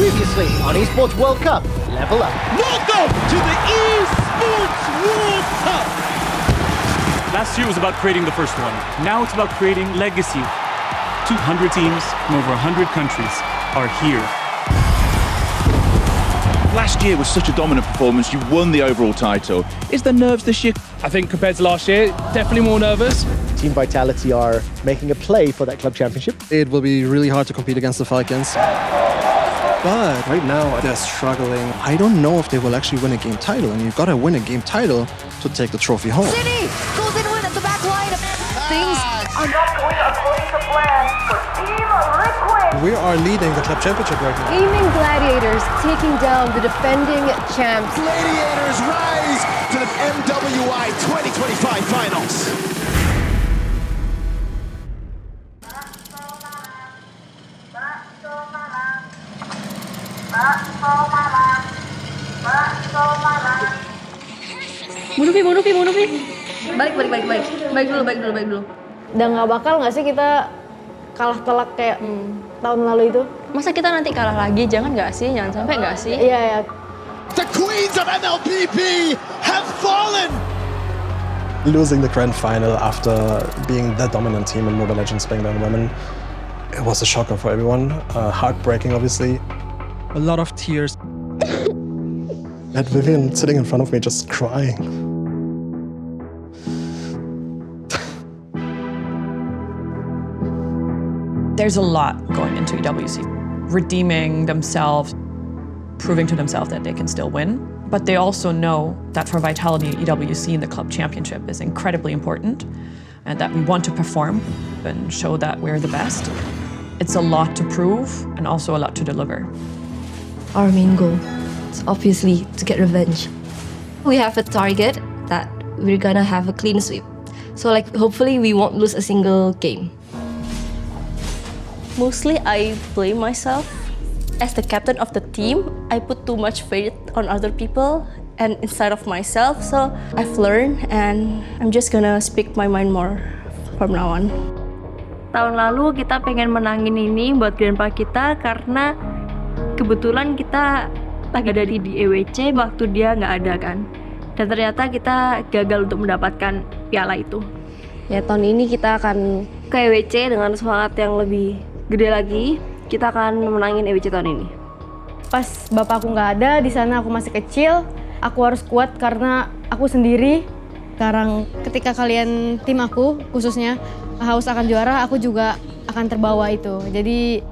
Previously on Esports World Cup, level up. Welcome to the Esports World Cup! Last year was about creating the first one. Now it's about creating legacy. 200 teams from over 100 countries are here. Last year was such a dominant performance. You won the overall title. Is there nerves this year? I think compared to last year, definitely more nervous. Team Vitality are making a play for that club championship. It will be really hard to compete against the Falcons. But right now, they're struggling. I don't know if they will actually win a game title, and you've got to win a game title to take the trophy home. City goes in win at the back line. Things are not going according to plan for Team Liquid. We are leading the club championship right now. Gaming Gladiators taking down the defending champs. Gladiators rise to the MWI 2025 finals. Bunuh Fi. Balik dulu. Udah nggak bakal nggak sih kita kalah telak kayak tahun lalu itu? Masa kita nanti kalah lagi? Jangan sampai nggak sih? Iya. The queens of MLBB have fallen! Losing the grand final after being the dominant team in Mobile Legends Bang Bang Women, it was a shocker for everyone. Heartbreaking, obviously. A lot of tears. I had Vivian sitting in front of me just crying. There's a lot going into EWC. Redeeming themselves, proving to themselves that they can still win. But they also know that for Vitality, EWC in the club championship is incredibly important and that we want to perform and show that we're the best. It's a lot to prove and also a lot to deliver. Our main goal is obviously to get revenge. We have a target that we're gonna have a clean sweep. So hopefully we won't lose a single game. Mostly I blame myself. As the captain of the team, I put too much faith on other people and inside of myself. So I've learned and I'm just gonna speak my mind more from now on. Tahun lalu kita pengen menangin ini buat grandpa kita karena kebetulan kita lagi ada di EWC waktu dia nggak ada kan. Dan ternyata kita gagal untuk mendapatkan piala itu. Ya tahun ini kita akan ke EWC dengan semangat yang lebih gede lagi. Kita akan menangin EWC tahun ini. Pas bapakku nggak ada, di sana aku masih kecil. Aku harus kuat karena aku sendiri. Sekarang ketika kalian tim aku khususnya haus akan juara, aku juga akan terbawa itu. Jadi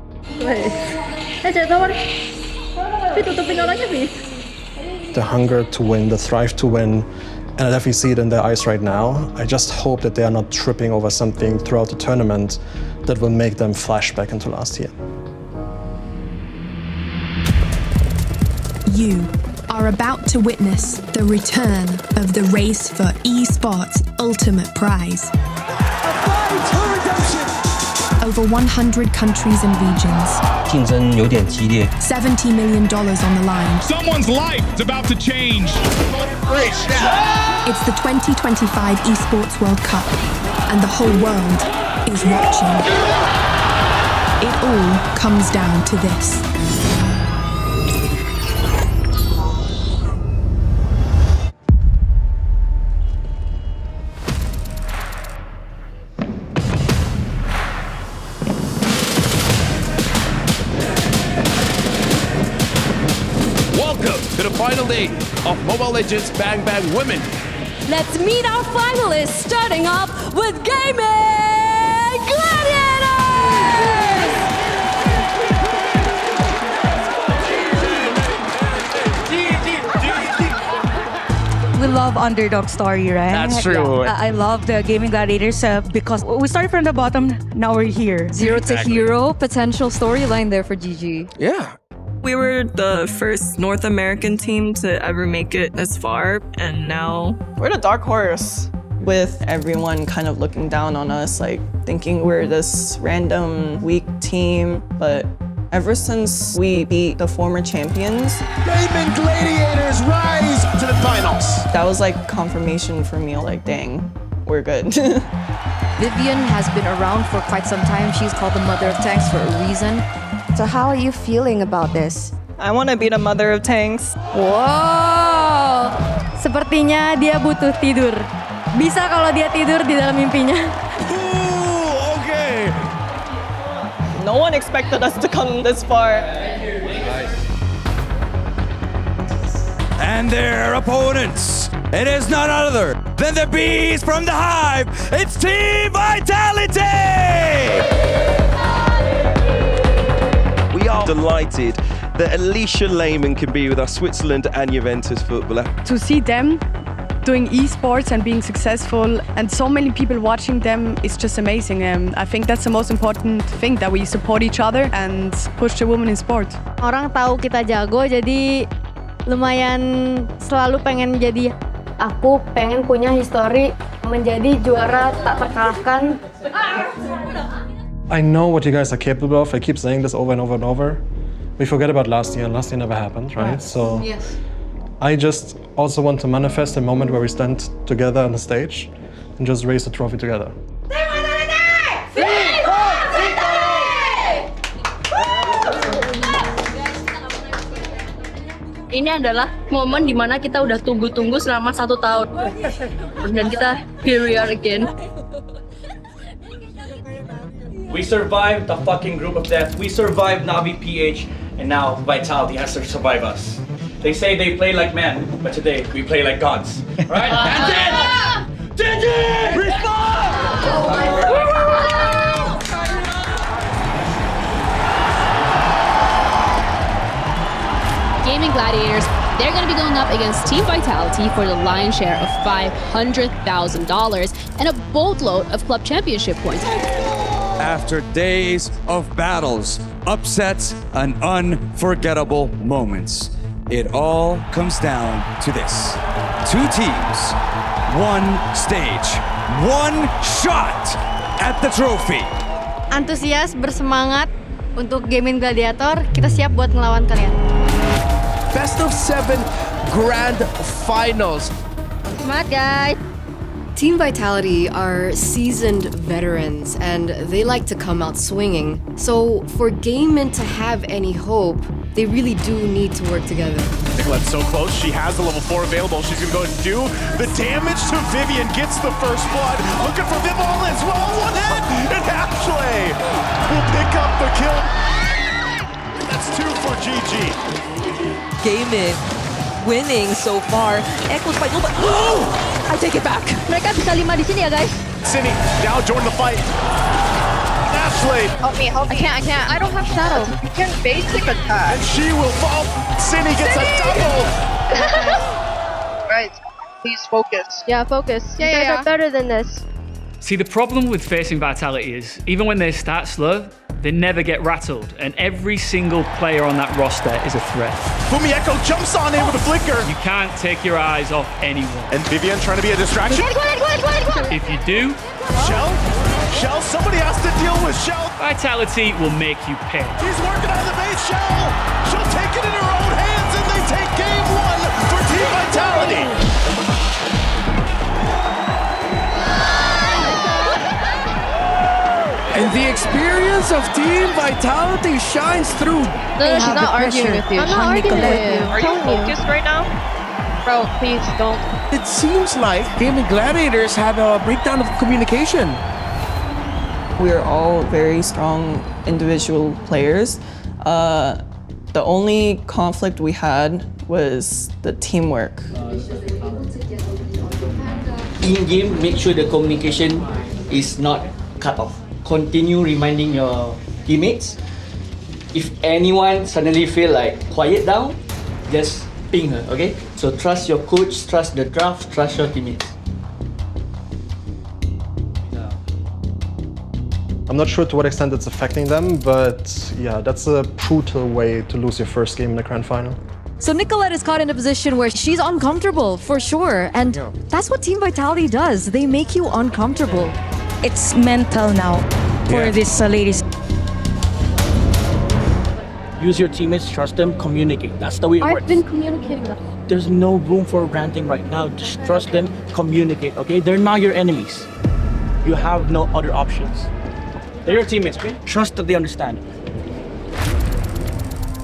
tutupin orangnya, Fi. The hunger to win, the thrive to win, and I definitely see it in their eyes right now. I just hope that they are not tripping over something throughout the tournament that will make them flash back into last year. You are about to witness the return of the race for Esports' ultimate prize. A fight for redemption! Over 100 countries and regions. 竞争有点激烈。$70 million on the line. Someone's life is about to change. It's the 2025 Esports World Cup, and the whole world is watching. It all comes down to this. To the final day of Mobile Legends Bang Bang Women. Let's meet our finalists, starting off with Gaming Gladiators! We love underdog story, right? That's true. Yeah. I love the Gaming Gladiators because we started from the bottom, now we're here. Zero to hero, potential storyline there for GG. Yeah. We were the first North American team to ever make it this far, and now we're the dark horse. With everyone kind of looking down on us, thinking we're this random weak team, but ever since we beat the former champions, Gaming Gladiators rise to the finals. That was confirmation for me, dang, we're good. Vivian has been around for quite some time. She's called the mother of tanks for a reason. So how are you feeling about this? I want to be the mother of tanks. Wow, sepertinya dia butuh tidur. Bisa kalau dia tidur di dalam mimpinya. Ooh, okay. No one expected us to come this far. And their opponents, it is none other than the bees from the hive. It's Team Vitality! We are delighted that Alicia Lehmann can be with our Switzerland and Juventus footballer. To see them doing esports and being successful and so many people watching them is just amazing. I think that's the most important thing, that we support each other and push the women in sport. Orang tahu kita jago, jadi lumayan selalu pengen jadi. Aku pengen punya histori menjadi juara tak terkalahkan. I know what you guys are capable of. I keep saying this over and over and over. We forget about last year, and last year never happened, right? So Yes. I just also want to manifest a moment where we stand together on the stage and just raise the trophy together. Ini adalah momen dimana kita udah tunggu-tunggu selama 1 tahun. Dan kita, here we are again. We survived the fucking group of death. We survived Navi PH, and now Vitality has to survive us. They say they play like men, but today we play like gods. Right? That's it! Gen.G! Gaming Gladiators, they're going to be going up against Team Vitality for the lion's share of $500,000 and a boatload of club championship points. After days of battles, upsets, and unforgettable moments, it all comes down to this. 2 teams, 1 stage, 1 shot at the trophy. Antusias, bersemangat untuk Gaming Gladiator. Kita siap buat ngelawan kalian. Best of 7 grand finals. Semangat guys. Team Vitality are seasoned veterans and they like to come out swinging. So for Gaming to have any hope, they really do need to work together. Nicolette's so close, she has the level 4 available. She's gonna go and do the damage to Vivian, gets the first blood. Looking for Viv all as well, 1 hit, and Ashley will pick up the kill. That's 2 for GG. Gaming winning so far. Echoes by no, but I take it back. Mereka bisa 5 di sini ya guys. Cindy now join the fight. Ashley. Help me. I can't. I don't have shadow. You can basic attack. And she will fall. Cindy gets a double. Right. Please focus. Yeah, focus. You guys are better than this. See, the problem with facing Vitality is, even when they start slow, they never get rattled, and every single player on that roster is a threat. Fumi Echo jumps on in with a flicker. You can't take your eyes off anyone. And Vivian trying to be a distraction. If you do, Shell, somebody has to deal with Shell. Vitality will make you pay. He's working on the base, Shell. She'll take it in her own hands, and they take game 1 for Team Vitality. And the experience of Team Vitality shines through. No, she's not arguing with you. I'm not arguing with you. Are you focused right now? Bro, please don't. It seems like Gaming Gladiators had a breakdown of communication. We're all very strong individual players. The only conflict we had was the teamwork. In game, make sure the communication is not cut off. Continue reminding your teammates. If anyone suddenly feel like quiet down, just ping her, okay? So trust your coach, trust the draft, trust your teammates. I'm not sure to what extent it's affecting them, but yeah, that's a brutal way to lose your first game in the grand final. So Nicolette is caught in a position where she's uncomfortable, for sure. And that's what Team Vitality does. They make you uncomfortable. It's mental now for these ladies. Use your teammates, trust them, communicate. That's the way it works. I've been communicating that. There's no room for ranting right now. Just trust them, communicate, okay? They're not your enemies. You have no other options. They're your teammates, okay? Trust that they understand.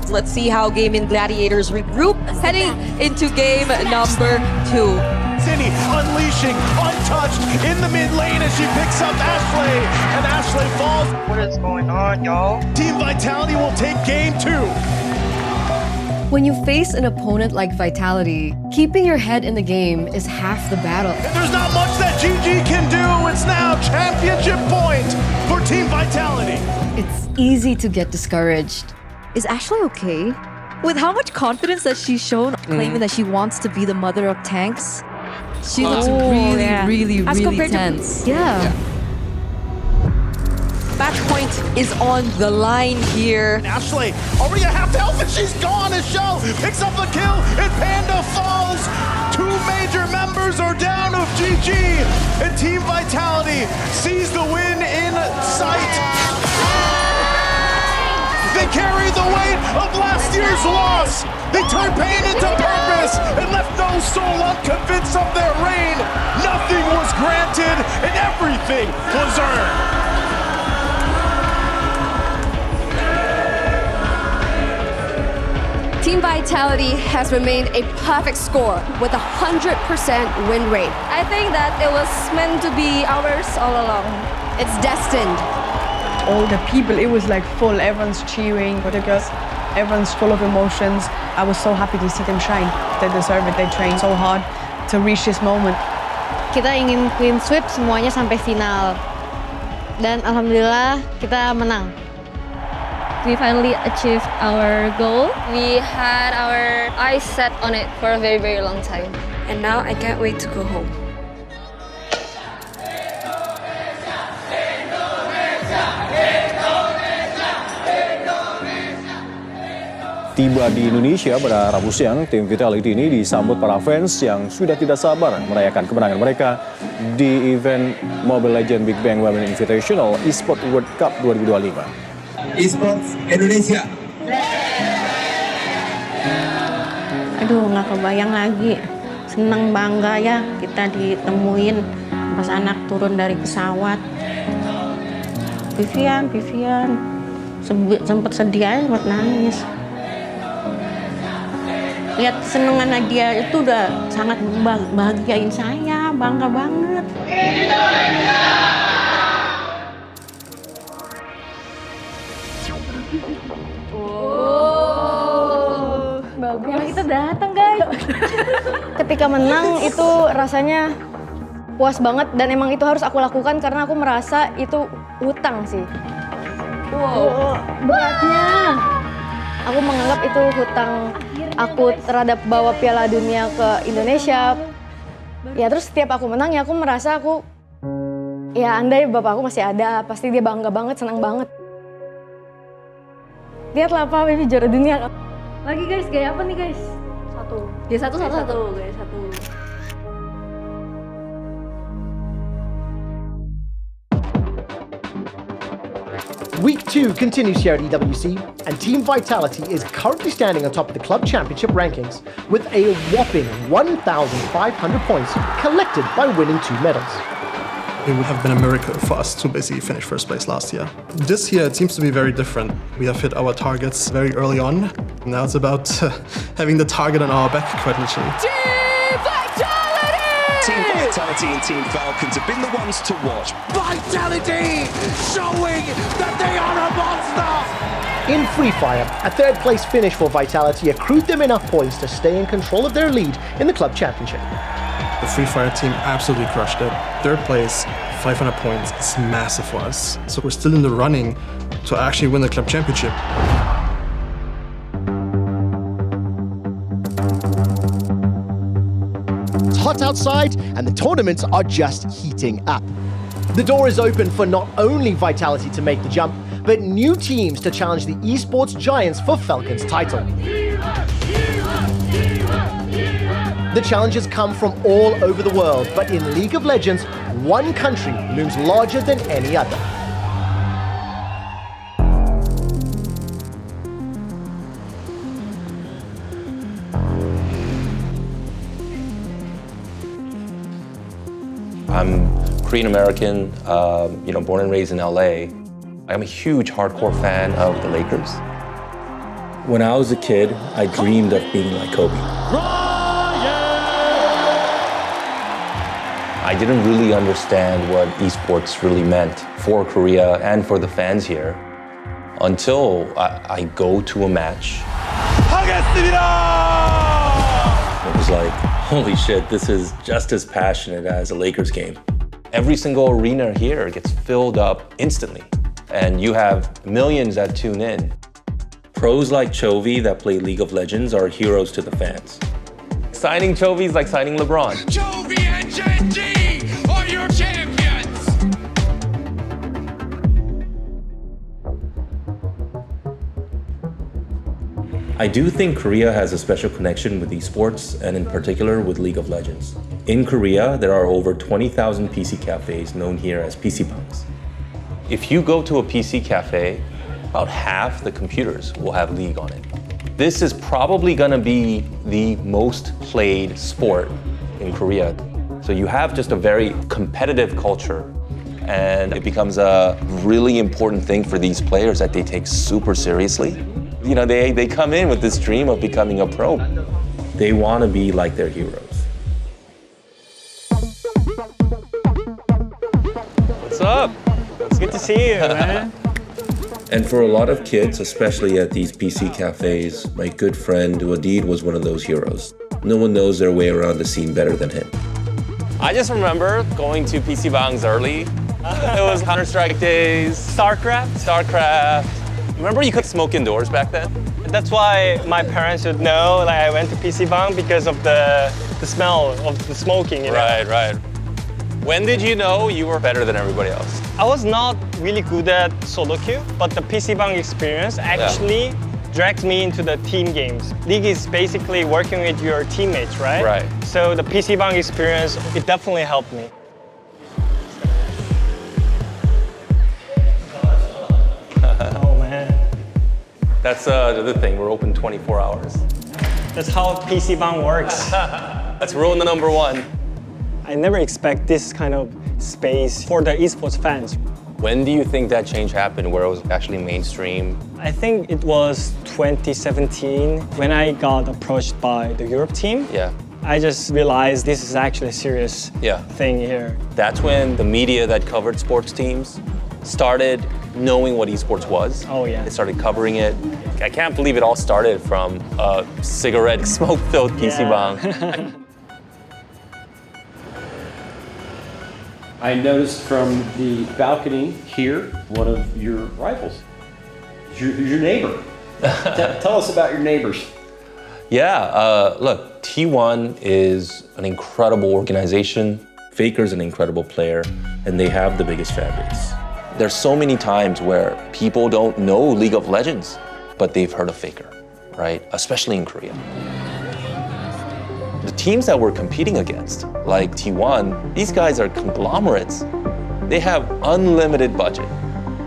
Let's see how Gaming Gladiators regroup heading into game number 2. Zinni unleashing, untouched, in the mid lane as she picks up Ashley, and Ashley falls. What is going on, y'all? Team Vitality will take game 2. When you face an opponent like Vitality, keeping your head in the game is half the battle. And there's not much that Gen.G can do. It's now championship point for Team Vitality. It's easy to get discouraged. Is Ashley okay? With how much confidence that she's shown, claiming that she wants to be the mother of tanks, she looks really tense. Yeah. Match point is on the line here. And Ashley already at half health and she's gone as Show picks up the kill and Panda falls. 2 major members are down of Gen.G and Team Vitality sees the win in sight. They carry the weight of last year's loss. They turned pain into purpose and left no soul unconvinced of their reign. Nothing was granted and everything was earned. Team Vitality has remained a perfect score with a 100% win rate. I think that it was meant to be ours all along. It's destined. All the people, it was like full, everyone's cheering for the girls, everyone's full of emotions. I was so happy to see them shine. They deserve it, they trained so hard to reach this moment. Kita ingin clean sweep semuanya sampai final. Dan alhamdulillah kita menang. We finally achieved our goal. We had our eyes set on it for a very, very long time. And now I can't wait to go home. Tiba di Indonesia pada Rabu siang, tim Vitality ini disambut para fans yang sudah tidak sabar merayakan kemenangan mereka di event Mobile Legends Big Bang Women Invitational Esports World Cup 2025. Esports Indonesia. Aduh, nggak kebayang lagi. Seneng bangga ya kita ditemuin pas anak turun dari pesawat. Vivian, sempet sedih aja, sempet nangis. Lihat senengan dia itu udah sangat bahagiain saya, bangga banget. Bagus. Kita datang, guys. Ketika menang itu rasanya puas banget dan emang itu harus aku lakukan karena aku merasa itu hutang sih. Wow. Beratnya. Aku menganggap itu hutang aku terhadap bawa Piala Dunia ke Indonesia. Ya terus setiap aku menang ya aku merasa aku ya andai bapakku masih ada pasti dia bangga banget, senang banget. Lihatlah Pak, Bibi juara dunia. Lagi guys, gaya apa nih guys? Satu. Dia satu. Gaya satu. Week 2 continues here at EWC, and Team Vitality is currently standing on top of the club championship rankings with a whopping 1,500 points collected by winning 2 medals. It would have been a miracle for us to basically finish first place last year. This year it seems to be very different. We have hit our targets very early on. Now it's about having the target on our back, quite literally. Team Vitality and Team Falcons have been the ones to watch. Vitality showing that they are a monster! In Free Fire, a 3rd place finish for Vitality accrued them enough points to stay in control of their lead in the club championship. The Free Fire team absolutely crushed it. 3rd place, 500 points, it's massive for us. So we're still in the running to actually win the club championship. It's hot outside and the tournaments are just heating up. The door is open for not only Vitality to make the jump, but new teams to challenge the esports giants for Falcons title. The challenges come from all over the world, but in League of Legends, one country looms larger than any other. I'm Korean American, born and raised in LA. I'm a huge hardcore fan of the Lakers. When I was a kid, I dreamed of being like Kobe. I didn't really understand what esports really meant for Korea and for the fans here until I go to a match. It was like, holy shit, this is just as passionate as a Lakers game. Every single arena here gets filled up instantly, and you have millions that tune in. Pros like Chovy that play League of Legends are heroes to the fans. Signing Chovy is like signing LeBron. Chovy and Gen.G are your champions! I do think Korea has a special connection with esports, and in particular with League of Legends. In Korea, there are over 20,000 PC cafes known here as PC bangs. If you go to a PC cafe, about half the computers will have League on it. This is probably gonna be the most played sport in Korea. So you have just a very competitive culture, and it becomes a really important thing for these players that they take super seriously. You know, they come in with this dream of becoming a pro. They wanna be like their heroes. What's up? It's good to see you, man. And for a lot of kids, especially at these PC cafes, my good friend Wadid was one of those heroes. No one knows their way around the scene better than him. I just remember going to PC bangs early. It was Counter-Strike days. StarCraft. Remember you could smoke indoors back then? That's why my parents would know like, I went to PC bang because of the smell of the smoking, you know? Right. When did you know you were better than everybody else? I was not really good at solo queue, but the PC bang experience actually dragged me into the team games. League is basically working with your teammates, right? Right. So the PC bang experience, it definitely helped me. Oh man. That's the other thing, we're open 24 hours. That's how PC bang works. That's rule number one. I never expect this kind of space for the esports fans. When do you think that change happened where it was actually mainstream? I think it was 2017 when I got approached by the Europe team. Yeah. I just realized this is actually a serious thing here. That's when the media that covered sports teams started knowing what esports was. Oh yeah. They started covering it. I can't believe it all started from a cigarette smoke-filled PC bang. I noticed from the balcony here, one of your rivals. Who's your neighbor? Tell us about your neighbors. Yeah, look, T1 is an incredible organization. Faker's an incredible player, and they have the biggest fan base. There's so many times where people don't know League of Legends, but they've heard of Faker, right? Especially in Korea. The teams that we're competing against, like T1, these guys are conglomerates. They have unlimited budget.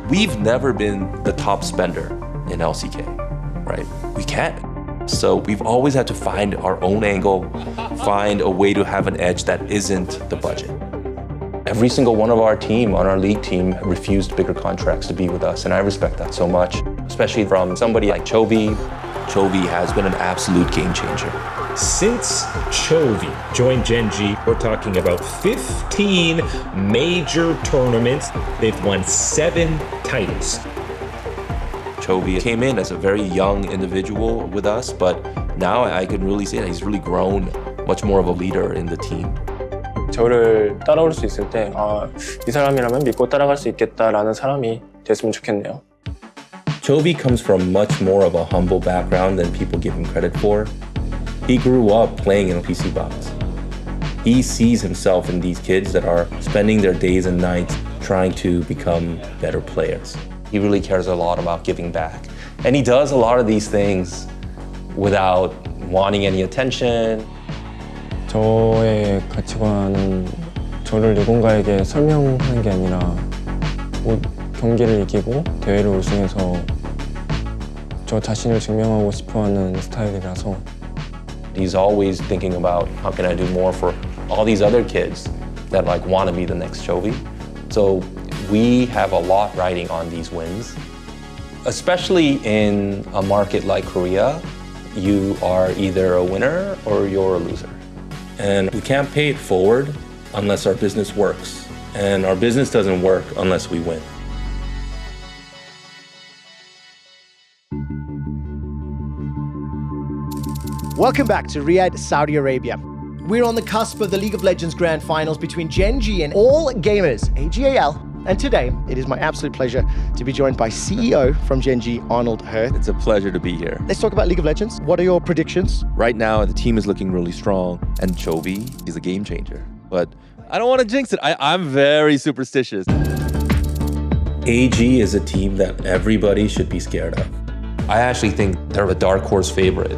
We've never been the top spender in LCK, right? We can't. So we've always had to find our own angle, find a way to have an edge that isn't the budget. Every single one of our team, on our league team, refused bigger contracts to be with us, and I respect that so much, especially from somebody like Chovy. Chovy has been an absolute game changer. Since Chovy joined Gen.G, we're talking about 15 major tournaments. They've won 7 titles. Chovy came in as a very young individual with us, but now I can really see that he's really grown much more of a leader in the team. 저를 따라올 수 있을 때 이 사람이라면 믿고 따라갈 수 있겠다라는 사람이 됐으면 좋겠네요. Chovy comes from much more of a humble background than people give him credit for. He grew up playing in PC bangs. He sees himself in these kids that are spending their days and nights trying to become better players. He really cares a lot about giving back. And he does a lot of these things without wanting any attention. 저의 가치관은 저를 누군가에게 설명하는 게 아니라 곧 경기를 이기고 대회를 우승해서 저 자신을 증명하고 싶어하는 스타일이라서. He's always thinking about how can I do more for all these other kids that like want to be the next Chovy. So we have a lot riding on these wins. Especially in a market like Korea, you are either a winner or you're a loser. And we can't pay it forward unless our business works. And our business doesn't work unless we win. Welcome back to Riyadh, Saudi Arabia. We're on the cusp of the League of Legends Grand Finals between Gen.G and all gamers, AGAL. And today, it is my absolute pleasure to be joined by CEO from Gen.G, Arnold Hurth. It's a pleasure to be here. Let's talk about League of Legends. What are your predictions? Right now, the team is looking really strong, and Chovy is a game changer. But I don't want to jinx it. I'm very superstitious. AG is a team that everybody should be scared of. I actually think they're a dark horse favorite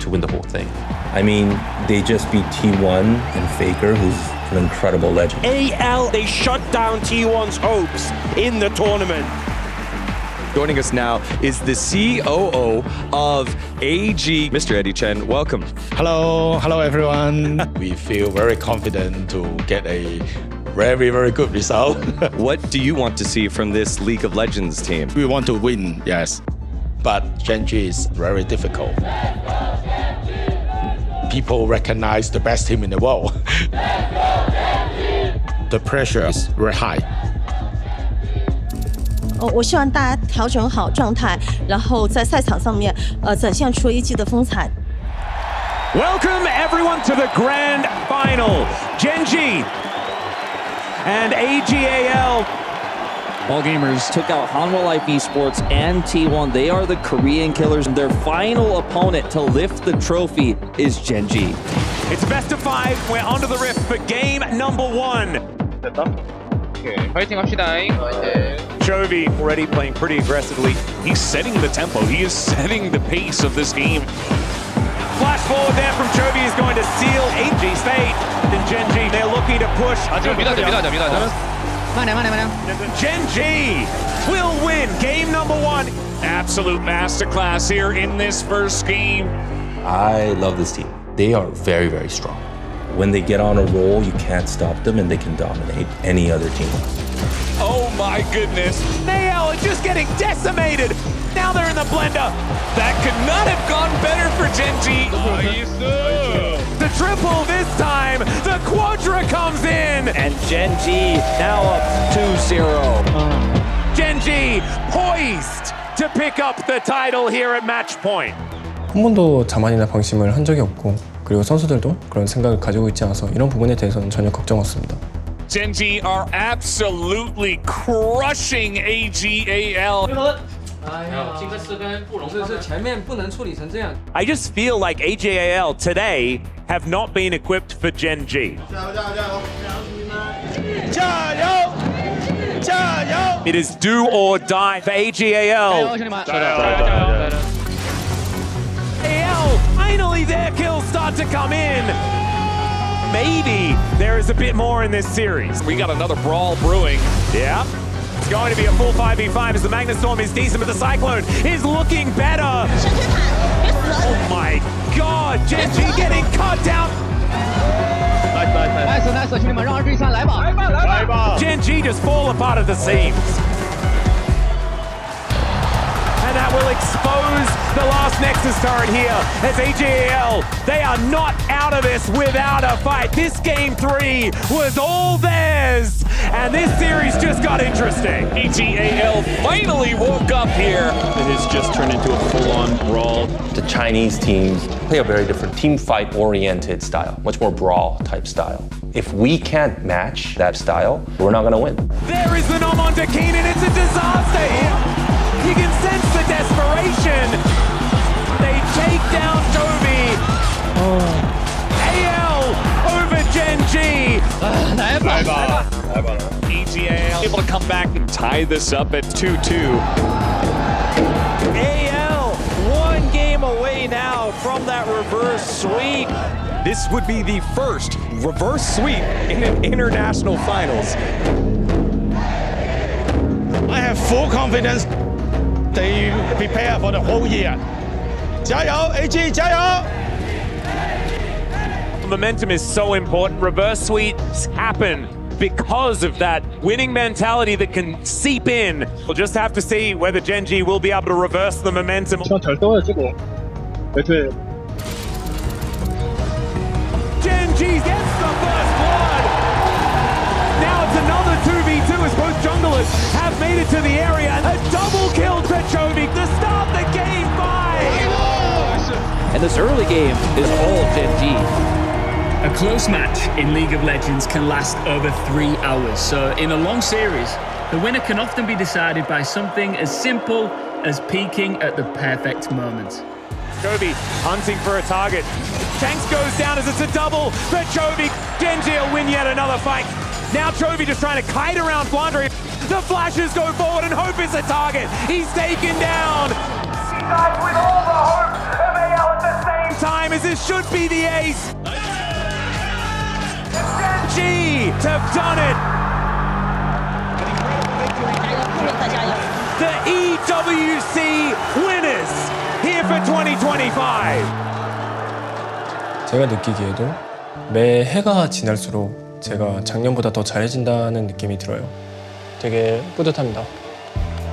to win the whole thing. I mean, they just beat T1 and Faker, who's an incredible legend. AL, they shut down T1's hopes in the tournament. Joining us now is the COO of AG, Mr. Eddie Chen. Welcome. Hello everyone. We feel very confident to get a very, very good result. What do you want to see from this League of Legends team? We want to win, yes. But Gen.G is very difficult. People recognize the best team in the world. The pressure is very high. 我希望大家调整好状态，然后在赛场上面展现出AG的风采。 Welcome everyone to the grand final. Gen.G and AGAL. All gamers took out Hanwha Life Esports and T1. They are the Korean killers. Their final opponent to lift the trophy is Gen.G. It's best of 5. We're onto the rift for game number 1. 파이팅 합시다. Chovy already playing pretty aggressively. He's setting the tempo. He is setting the pace of this game. Flash forward there from Chovy is going to seal AG's fate. And Gen.G, they're looking to push. Gen.G will win game number 1. Absolute masterclass here in this first game. I love this team. They are very, very strong. When they get on a roll, you can't stop them and they can dominate any other team. Oh my goodness. AL are just getting decimated. Now they're in the blender. That could not have gone better for Gen.G. The triple this time. The quadra comes in. And Gen.G now up 2-0. Gen.G poised to pick up the title here at match point. 한 번도 자만이나 방심을 한 적이 없고 그리고 선수들도 그런 생각을 가지고 있지 않아서 이런 부분에 대해서는 전혀 걱정 없습니다. Gen.G are absolutely crushing AGAL. I just feel like AGAL today have not been equipped for Gen.G. It is do or die for AGAL. AL, finally their kills start to come in. Maybe there is a bit more in this series. We got another brawl brewing. Yeah. It's going to be a full 5v5 as the Magnastorm is decent, but the Cyclone is looking better. Oh my god, Gen.G getting cut down. Gen.G just fall apart at the seams. And that will expose the last Nexus turret here as AGAL, they are not out of this without a fight. This game 3 was all theirs. And this series just got interesting. AGAL finally woke up here. It has just turned into a full-on brawl. The Chinese teams play a very different team fight-oriented style, much more brawl-type style. If we can't match that style, we're not going to win. There is the nom onto Keenan. It's a disaster here. You can sense the desperation. They take down Chovy. AL over Gen.G. AGAL able to come back and tie this up at 2-2. AL 1 game away now from that reverse sweep. This would be the first reverse sweep in an international finals. I have full confidence. They prepare for the whole year. 加油 AG 加油 Momentum is so important. Reverse sweeps happen because of that winning mentality that can seep in. We'll just have to see whether Gen.G will be able to reverse the momentum. Gen.G gets the first blood. Now it's another 2v2 as both junglers have made it to the area. A double kill to Chovy to start the game 5. And this early game is all Gen.G. A close match in League of Legends can last over 3 hours. So in a long series, the winner can often be decided by something as simple as peaking at the perfect moment. Chovy hunting for a target. Shanks goes down as it's a double for Chovy. Gen.G will win yet another fight. Now Chovy just trying to kite around Flandre. The flashes go forward and Hope is the target. He's taken down. He dies with all the hope of AL at the same time as this should be the ace. Gen.G have done it. The EWC winners here for 2025. 제가 느끼기에도 매 해가 지날수록 제가 작년보다 더 잘해진다는 느낌이 들어요. 되게 뿌듯합니다.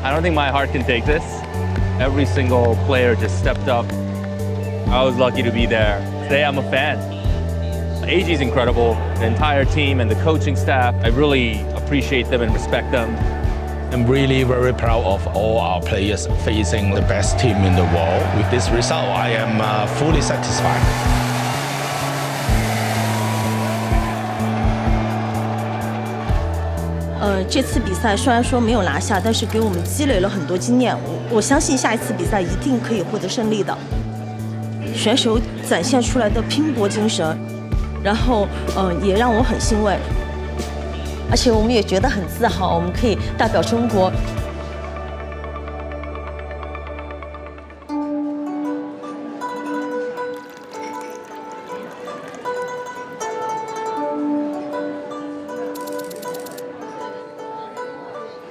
I don't think my heart can take this. Every single player just stepped up. I was lucky to be there. Today I'm a fan. AG is incredible. The entire team and the coaching staff, I really appreciate them and respect them. I'm really very proud of all our players facing the best team in the world. With this result, I am fully satisfied. 这次比赛虽然说没有拿下，但是给我们积累了很多经验。我相信下一次比赛一定可以获得胜利的。选手展现出来的拼搏精神，然后也让我很欣慰。而且我们也觉得很自豪，我们可以代表中国。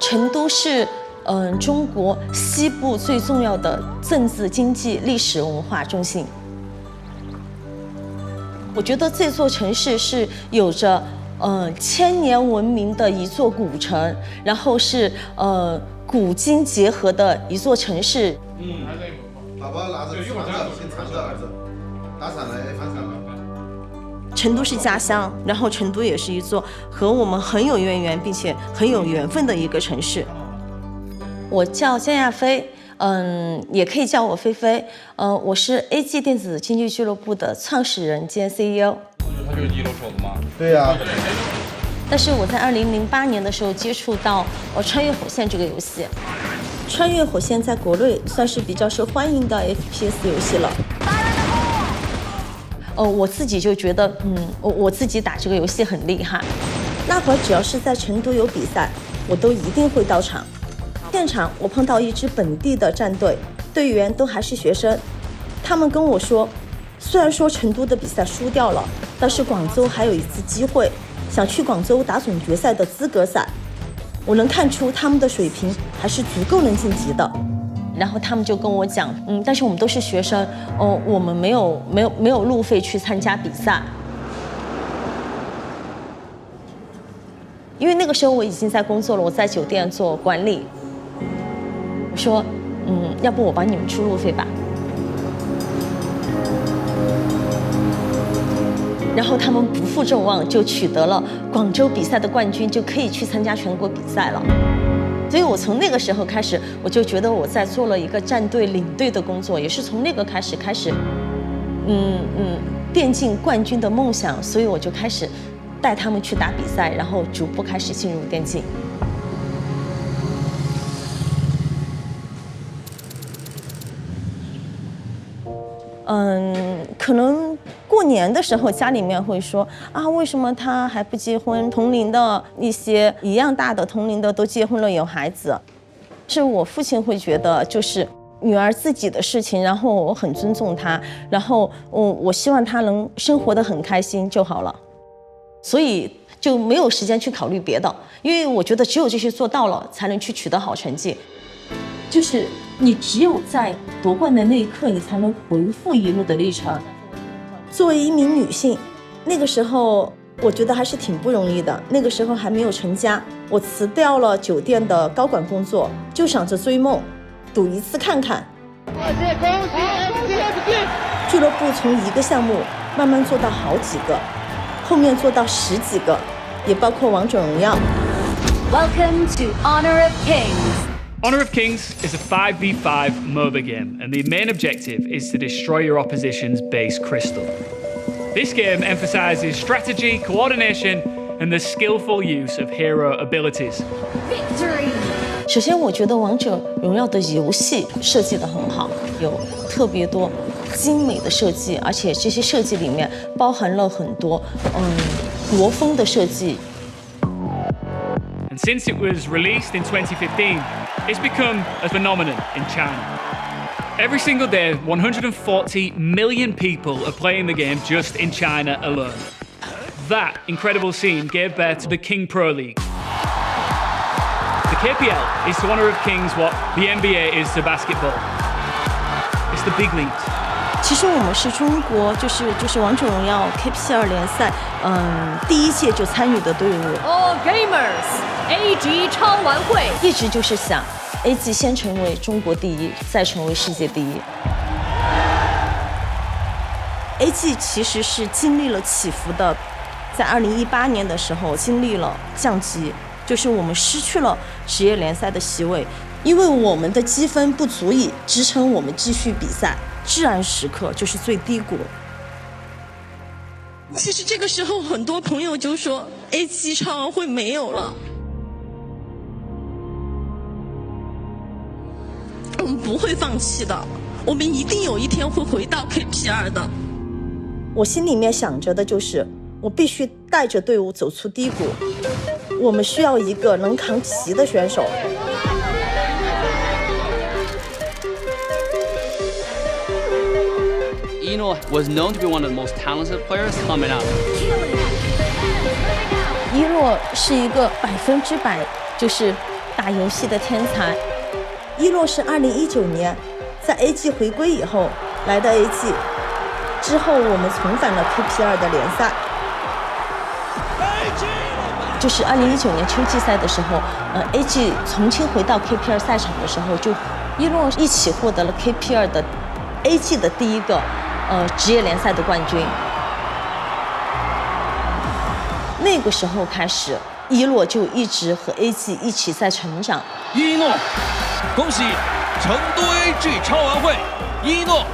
成都是中国西部最重要的政治、经济、历史文化中心。我觉得这座城市是有着千年文明的一座古城，然后是古今结合的一座城市。爸爸拿着先藏着儿子，打伞来翻伞了。成都是家乡，然后成都也是一座和我们很有渊源并且很有缘分的一个城市。我叫江亚飞，也可以叫我菲菲。我是 AG 电子竞技俱乐部的创始人兼 CEO。他就是1楼手的吗？对呀。但是我在2008年的时候接触到穿越火线这个游戏。穿越火线在国内算是比较受欢迎的 FPS 游戏了。我自己就觉得，我自己打这个游戏很厉害。那会儿只要是在成都有比赛，我都一定会到场。现场我碰到一支本地的战队，队员都还是学生，他们跟我说，虽然说成都的比赛输掉了，但是广州还有一次机会，想去广州打总决赛的资格赛。我能看出他们的水平还是足够能晋级的。然后他们就跟我讲，但是我们都是学生，我们没有路费去参加比赛。因为那个时候我已经在工作了，我在酒店做管理。我说，要不我帮你们出路费吧。然后他们不负众望，就取得了广州比赛的冠军，就可以去参加全国比赛了。所以我从那个时候开始，我就觉得我在做了一个战队领队的工作，也是从那个开始，电竞冠军的梦想，所以我就开始带他们去打比赛，然后逐步开始进入电竞。可能过年的时候家里面会说啊，为什么他还不结婚？同龄的一些一样大的同龄的都结婚了，有孩子。是我父亲会觉得就是女儿自己的事情，然后我很尊重她，然后我希望她能生活得很开心就好了，所以就没有时间去考虑别的，因为我觉得只有这些做到了，才能去取得好成绩。就是你只有在夺冠的那一刻，你才能回复一路的历程。作为一名女性，那个时候我觉得还是挺不容易的。那个时候还没有成家，我辞掉了酒店的高管工作，就想着追梦，赌一次看看。俱乐部从一个项目慢慢做到好几个，后面做到10几个，也包括王者荣耀。Welcome to Honor of Kings. Honor of Kings is a 5v5 MOBA game, and the main objective is to destroy your opposition's base crystal. This game emphasizes strategy, coordination, and the skillful use of hero abilities. Victory! 首先，我觉得王者荣耀的游戏设计得很好，有特别多精美的设计，而且这些设计里面包含了很多国风的设计。And since it was released in 2015, it's become a phenomenon in China. Every single day, 140 million people are playing the game just in China alone. That incredible scene gave birth to the King Pro League. The KPL is to Honor of Kings what the NBA is to basketball. It's the big leagues. 其实我们是中国，就是王者荣耀 KPL 联赛，第一届就参与的队伍。All gamers, AG 超玩会，一直就是想 AG 先成为中国第一，再成为世界第一。AG 其实是经历了起伏的，在2018年的时候经历了降级，就是我们失去了职业联赛的席位，因为我们的积分不足以支撑我们继续比赛。至暗时刻就是最低谷。其实这个时候，很多朋友就说 AG 超玩会没有了。我们不会放弃的，我们一定有一天会回到 KPL 的。我心里面想着的就是，我必须带着队伍走出低谷。我们需要一个能扛旗的选手。YiNou was known to be one of the most talented players coming out. YiNou是一个100%就是打游戏的天才。YiNou是2019年在 AG 回归以后来的 AG， 之后我们重返了 KPL 的联赛。就是2019年秋季赛的时候，AG 重新回到 KPL 赛场的时候，就YiNou一起获得了 KPL 的 AG 的第一个职业联赛的冠军。那个时候开始，YiNou就一直和 AG 一起在成长。YiNou，恭喜成都 AG 超玩会YiNou。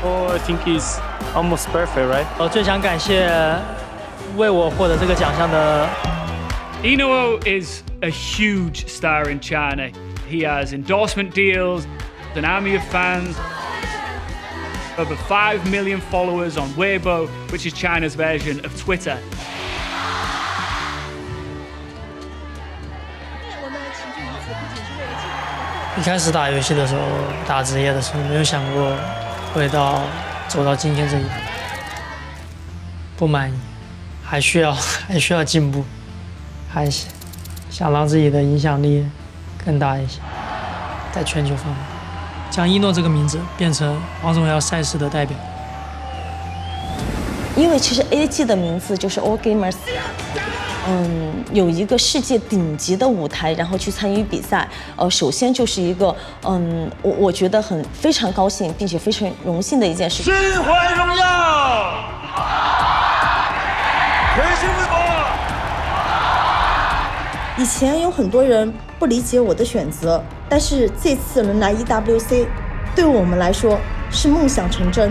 Oh, I think he's almost perfect, right? 我最想感谢为我获得这个奖项的。YiNou is a huge star in China. He has endorsement deals, an army of fans, over 5 million followers on Weibo, which is China's version of Twitter. 一开始打游戏的时候，打职业的时候，没有想过会走到今天这一步。不满意，还需要进步，还想让自己的影响力更大一些，在全球方面，将YiNou这个名字变成王者荣耀赛事的代表。因为其实 AG 的名字就是 All Gamers。有一个世界顶级的舞台，然后去参与比赛，首先就是一个，我觉得非常高兴，并且非常荣幸的一件事情。心怀荣耀，全心为国。以前有很多人不理解我的选择，但是这次能来 EWC， 对我们来说是梦想成真。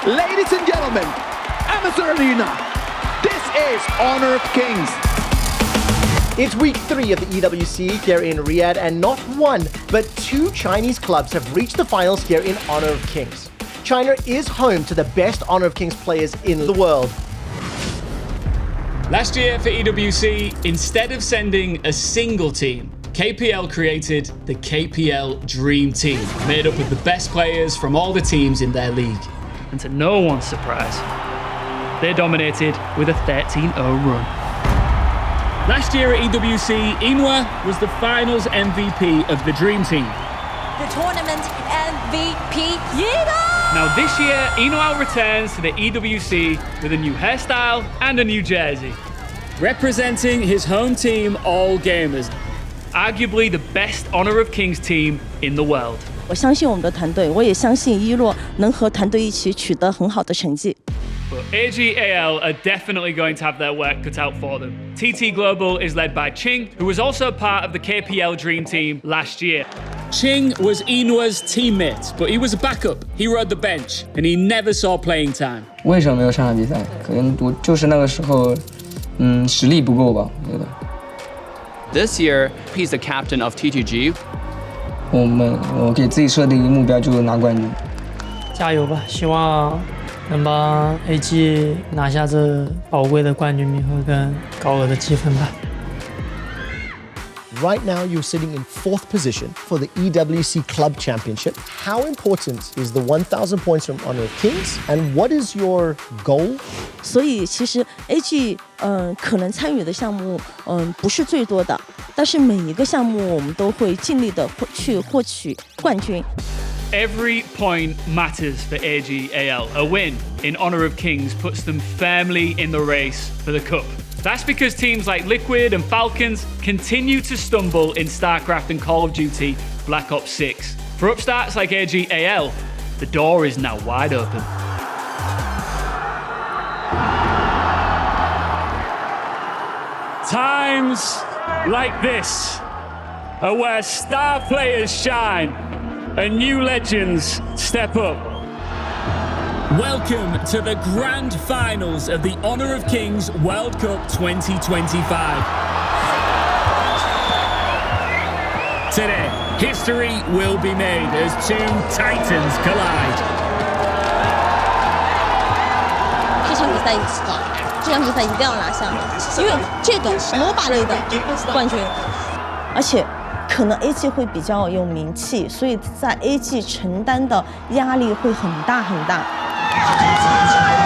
Ladies and gentlemen, Amazon Arena, this is Honor of Kings. It's week 3 of the EWC here in Riyadh, and not one, but 2 Chinese clubs have reached the finals here in Honor of Kings. China is home to the best Honor of Kings players in the world. Last year for EWC, instead of sending a single team, KPL created the KPL Dream Team, made up of the best players from all the teams in their league. And to no one's surprise, they dominated with a 13-0 run. Last year at EWC, YiNou was the finals MVP of the Dream Team. the tournament MVP, YiNou! Now this year, YiNou returns to the EWC with a new hairstyle and a new jersey. Representing his home team, All Gamers, arguably the best Honor of Kings team in the world. 我相信我们的团队，我也相信YiNou能和团队一起取得很好的成绩。 But AGAL are definitely going to have their work cut out for them. TT Global is led by Ching, who was also part of the KPL Dream Team last year. Ching was YiNou's teammate, but he was a backup. He rode the bench, and he never saw playing time. 为什么没有上场比赛？可能我就是那个时候，实力不够吧，我觉得。 This year, he's the captain of TTG. 我给自己设定一个目标，就是拿冠军。加油吧！希望能帮 AG 拿下这宝贵的冠军名额跟高额的积分吧。 Right now, you're sitting in 4th position for the EWC Club Championship. How important is the 1,000 points from Honor of Kings, and what is your goal? 所以其实 AG 可能参与的项目不是最多的，但是每一个项目我们都会尽力的去获取冠军。 Every point matters for AGAL. A win in Honor of Kings puts them firmly in the race for the cup. That's because teams like Liquid and Falcons continue to stumble in StarCraft and Call of Duty Black Ops 6. For upstarts like AGAL, the door is now wide open. Times like this are where star players shine and new legends step up. Welcome to the grand finals of the Honor of Kings World Cup 2025. Today, history will be made as two titans collide. 这场比赛一定要拿下，因为这个 MOBA 类的冠军，而且可能 AG 会比较有名气，所以在 AG 承担的压力会很大很大。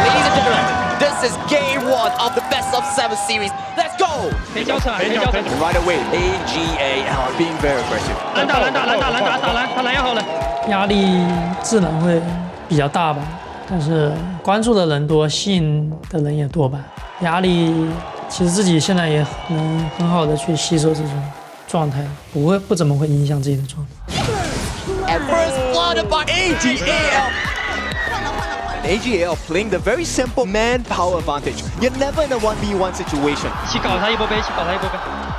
Ladies and gentlemen, this is game 1 of the best of 7 series. Let's go! Right away, AGAL being very aggressive. 打蓝好了。压力自然会比较大吧，但是关注的人多，吸引的人也多吧。压力其实自己现在也能很好的去吸收这种状态，不怎么会影响自己的状态。 And first blood by AGAL. AGAL playing the very simple manpower advantage. You're never in a 1v1 situation. 一起搞他一波呗，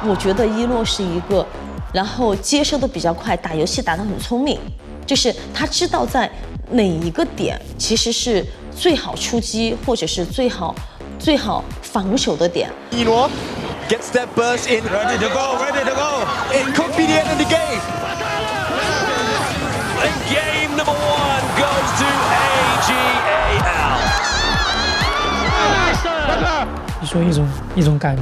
我觉得YiNou是一个，然后接收的比较快，打游戏打得很聪明，就是他知道在哪一个点其实是最好出击，或者是最好防守的点。YiNou gets that burst in. Ready to go. It could be the end of the game. And game number 1 goes to AGAL. 就说一种感觉，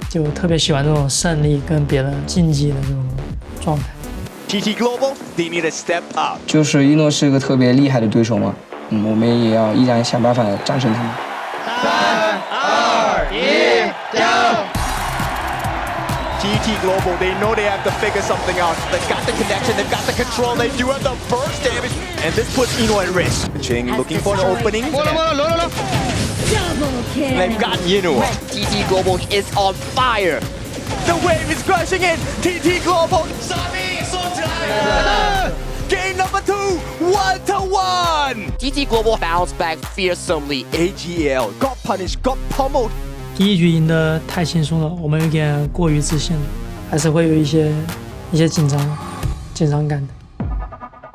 就特别喜欢这种胜利跟别人竞技的这种状态。 TT Global, they need to step up. 就是YiNou是一个特别厉害的对手嘛，我们也要依然想办法战胜他们。 3、2、1，加油！ TT Global, they know they have to figure something out. They've got the connection, they've got the control, they do have the burst damage, and this puts YiNou at risk. Ching looking for an opening. They've got YiNou. TT Global is on fire. The wave is crashing in. TT Global. Game number 2, 1-1. TT Global bounced back fearsomely. AGAL got punished, got pummeled. 第一局赢得太轻松了，我们有点过于自信了，还是会有一些紧张感的。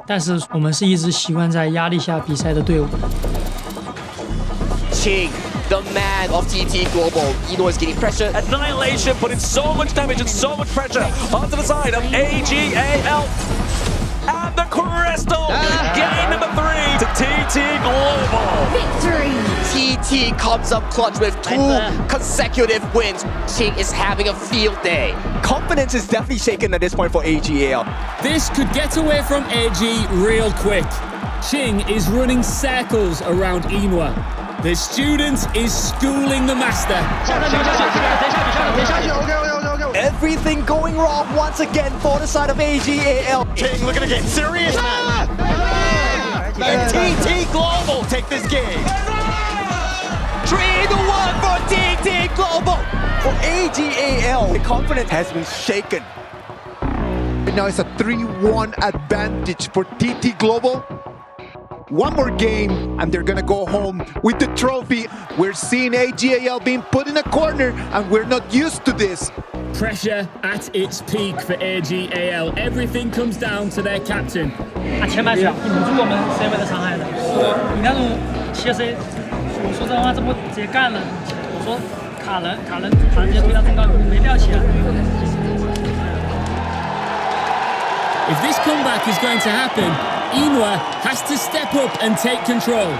但是我们是一支习惯在压力下比赛的队伍。Ching, the man of TT Global. YiNou is getting pressure. Annihilation putting so much damage and so much pressure onto the side of AGAL. And the Crystal! Game number 3 to TT Global. Victory! TT comes up clutch with 2 consecutive wins. Ching is having a field day. Confidence is definitely shaken at this point for AGAL. This could get away from AG real quick. Ching is running circles around YiNou. The student is schooling the master. Everything going wrong once again for the side of AGAL. King looking to get serious, man. And TT Global take this game. 3-1 for TT Global. For AGAL, the confidence has been shaken. Now it's a 3-1 advantage for TT Global. One more game and they're gonna go home with the trophy. We're seeing AGAL being put in a corner and we're not used to this. Pressure at its peak for AGAL. Everything comes down to their captain. 他前排是顶不住我们 C 位的伤害的。你那种切 C， 我说这话这不直接干了？我说卡人直接推到中高没料起来。 If this comeback is going to happen, YiNou has to step up and take control.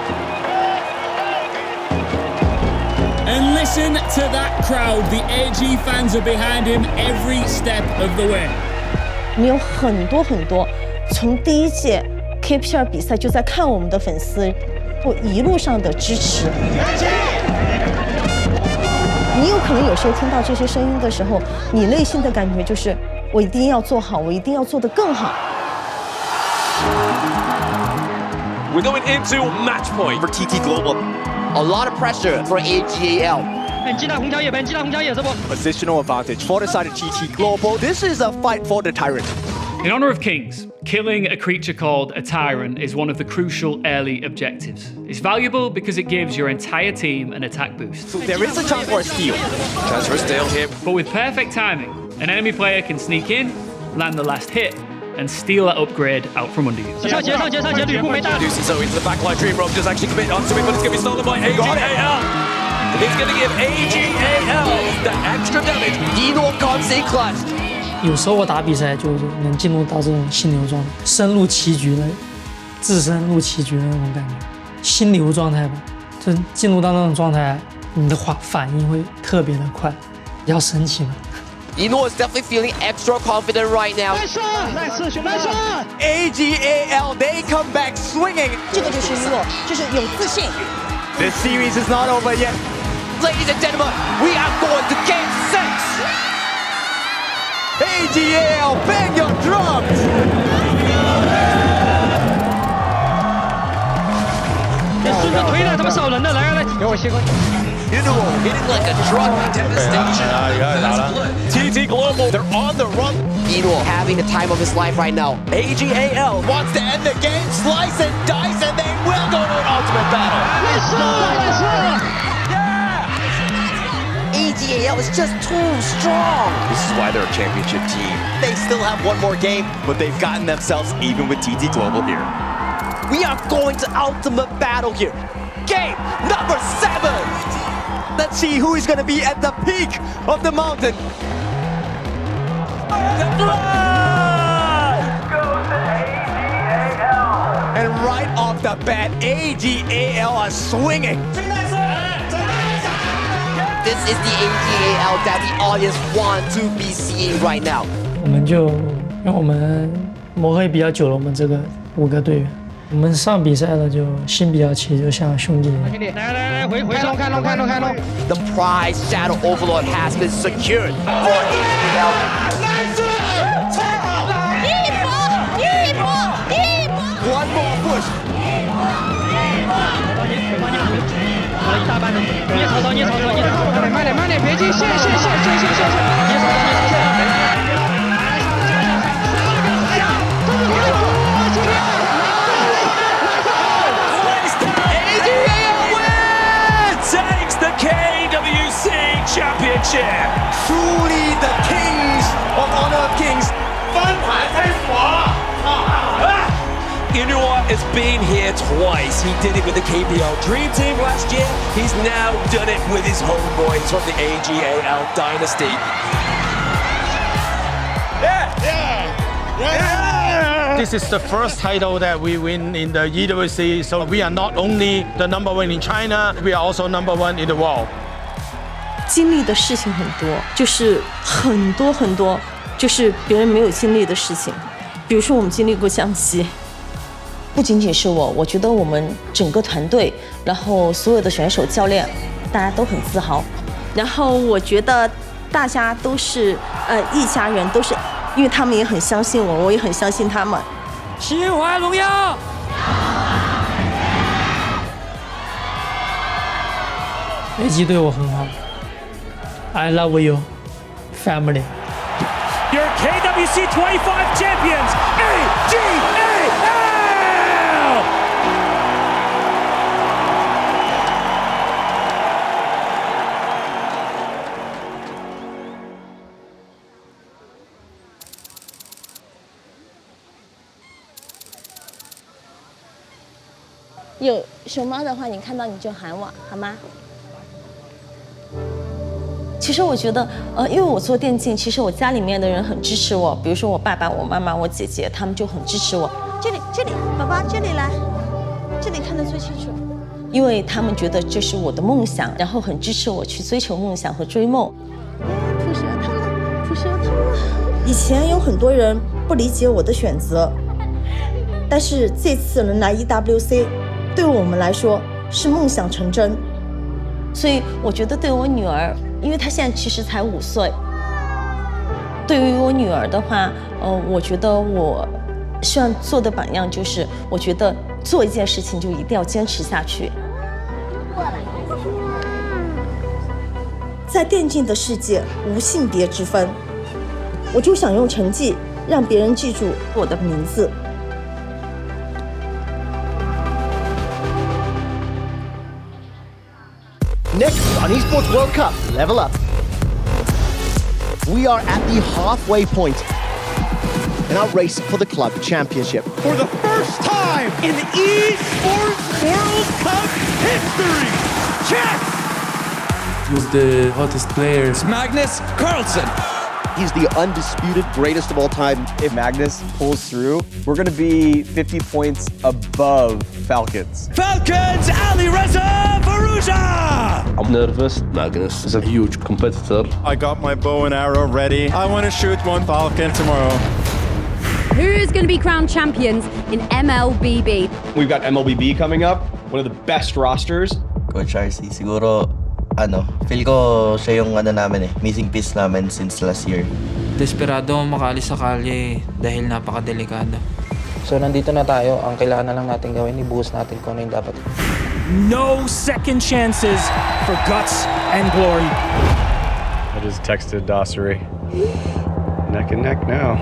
And listen to that crowd. The AG fans are behind him every step of the way. 我们有很多从第一届 KPL 比赛就在看我们的粉丝，一路上的支持。你有可能有时候听到这些声音的时候，你内心的感觉就是。 我一定要做好，我一定要做得更好。We're going into match point for TT Global. A lot of pressure for AGAL. Positional advantage for the side of TT Global. This is a fight for the Tyrant. In Honor of Kings, killing a creature called a Tyrant is one of the crucial early objectives. It's valuable because it gives your entire team an attack boost. So there is a chance for a steal. Transfer steal here. But with perfect timing, an enemy player can sneak in, land the last hit, and steal that upgrade out from under you. Do see so into the backline. Dream Rob does actually commit onto it, but it's going to be stolen by AGAL. It's going to give AGAL the extra damage. YiNou comes in clutch. 有时候我打比赛就是能进入到这种心流状态，深入棋局的，置身入棋局的那种感觉，心流状态吧。就进入到那种状态，你的反应会特别的快，比较神奇嘛。 YiNou is definitely feeling extra confident right now. AGAL, they come back swinging. 这个就是YiNou，就是有自信。 This series is not over yet. Ladies and gentlemen, we are going to Game 6. AGAL, bang your drums. YiNou hitting like a truck. Devastation. TT Global, they're on the run. YiNou having the time of his life right now. AGAL wants to end the game, slice and dice, and they will go to an ultimate battle. AGAL is just too strong. This is why they're a championship team. They still have one more game, but they've gotten themselves even with TT Global here. We are going to ultimate battle here. Game number 7. Let's see who is going to be at the peak of the mountain. And right off the bat, AGAL are swinging. This is the AGAL that the audience want to be seeing right now. 我们就让我们磨合比较久了，我们这个5个队员。 我们上比赛了，就心比较齐，就像兄弟一样。来，回看龙。The prize Shadow Overlord has been secured for AGAL. One more push. 一大半的，你也吵，慢点，别急，谢。Championship. Truly the kings of Honor of Kings. YiNou has been here twice. He did it with the KPL Dream Team last year. He's now done it with his homeboys from the AGAL Dynasty. This is the first title that we win in the EWC, so we are not only the number 1 in China, we are also number 1 in the world. 经历的事情很多，就是很多，就是别人没有经历的事情。比如说我们经历过降级，不仅仅是我觉得我们整个团队，然后所有的选手、教练，大家都很自豪。然后我觉得大家都是一家人，都是因为他们也很相信我，我也很相信他们。心怀荣耀。AG 对我很好 ，I love you, family. Your KWC 25 champions, AGAL! 有熊猫的话，你看到你就喊我，好吗？其实我觉得，因为我做电竞，其实我家里面的人很支持我，比如说我爸爸、我妈妈、我姐姐，他们就很支持我。这里，宝宝，这里来，这里看得最清楚。因为他们觉得这是我的梦想，然后很支持我去追求梦想和追梦。吐舌头了，吐舌头了。以前有很多人不理解我的选择，但是这次能来 EWC。对我们来说是梦想成真，所以我觉得对我女儿，因为她现在其实才5岁，对于我女儿的话，我觉得我希望做的榜样就是，我觉得做一件事情就一定要坚持下去。在电竞的世界无性别之分，我就想用成绩让别人记住我的名字。Next on Esports World Cup, level up. We are at the halfway point in our race for the club championship. For the first time in Esports World Cup history, check! Who's the hottest player? It's Magnus Carlsen. He's the undisputed greatest of all time. If Magnus pulls through, we're going to be 50 points above Falcons. Falcons, Ali Reza Farouja! I'm nervous. Magnus is a huge competitor. I got my bow and arrow ready. I want to shoot one Falcon tomorrow. Who's going to be crowned champions in MLBB? We've got MLBB coming up, one of the best rosters. Coach RC, siguro, feel ko siya yung namin missing piece namin since last year. Desperado makaalis sa kalye dahil napakadelikado. So nandito na tayo, ang kailangan na lang natin gawin, ibuhos natin kung ano yung dapat. No second chances for guts and glory. I just texted Dossary. Neck and neck now.